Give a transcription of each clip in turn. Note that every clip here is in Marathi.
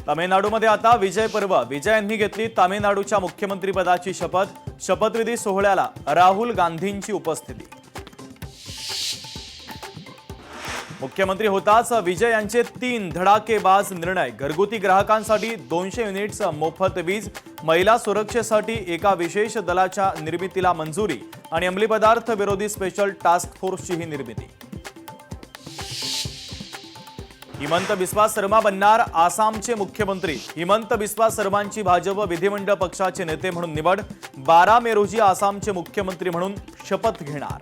तामिळनाडूमध्ये आता विजय पर्व। विजय यांनी घेतली तामिळनाडूच्या मुख्यमंत्रीपदाची शपथ। शपथविधी सोहळ्याला राहुल गांधींची उपस्थिती। मुख्यमंत्री होताच विजय यांचे 3 धडाकेबाज निर्णय। घरगुती ग्राहकांसाठी 200 युनिट्स मोफत वीज, महिला सुरक्षेसाठी एका विशेष दलाच्या निर्मितीला मंजुरी आणि अंमली पदार्थ विरोधी स्पेशल टास्क फोर्सची ही निर्मिती। हिमंत बिस्वा शर्मा बनणार आसामचे मुख्यमंत्री। हिमंत बिस्वा शर्मांची भाजप विधिमंडळ पक्षाचे नेते म्हणून निवड। 12 मे रोजी आसामचे मुख्यमंत्री म्हणून शपथ घेणार।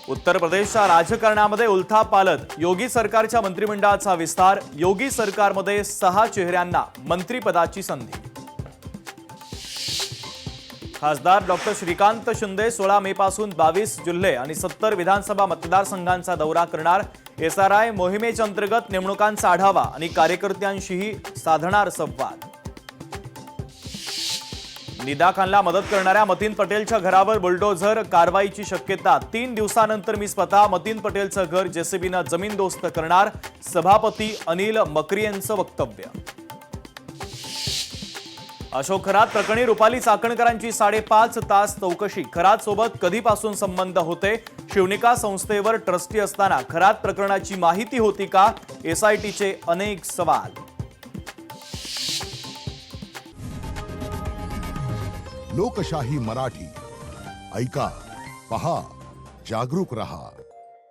उत्तर प्रदेशच्या राजकारणामध्ये उलथापालथ। योगी सरकारच्या मंत्रिमंडळाचा विस्तार। योगी सरकारमध्ये 6 चेहऱ्यांना मंत्रिपदाची संधी। खासदार डॉक्टर श्रीकांत शिंदे 16 मे पासून 22 जिल्हे आणि 70 विधानसभा मतदारसंघांचा दौरा करणार। SRI मोहिमेच्या अंतर्गत नेमणुकांचा आढावा आणि कार्यकर्त्यांशीही साधणार संवाद। निदा खानला मदत करणाऱ्या मतीन पटेलच्या घरावर बुलडोझर कारवाईची शक्यता। 3 दिवसानंतर मी स्वतः मतीन पटेलचं घर जेसीबीनं जमीनदोस्त करणार। सभापती अनिल मकरी यांचं वक्तव्य। अशोक खरात प्रकरणी रुपाली चाकणकरांची 5.5 तास चौकशी। खरात सोबत कधीपासून संबंध होते? शिवनिका संस्थेवर ट्रस्टी असताना खरात प्रकरणाची माहिती होती का? SITचे अनेक सवाल। लोकशाही मराठी ऐका, पहा, जागरूक रहा।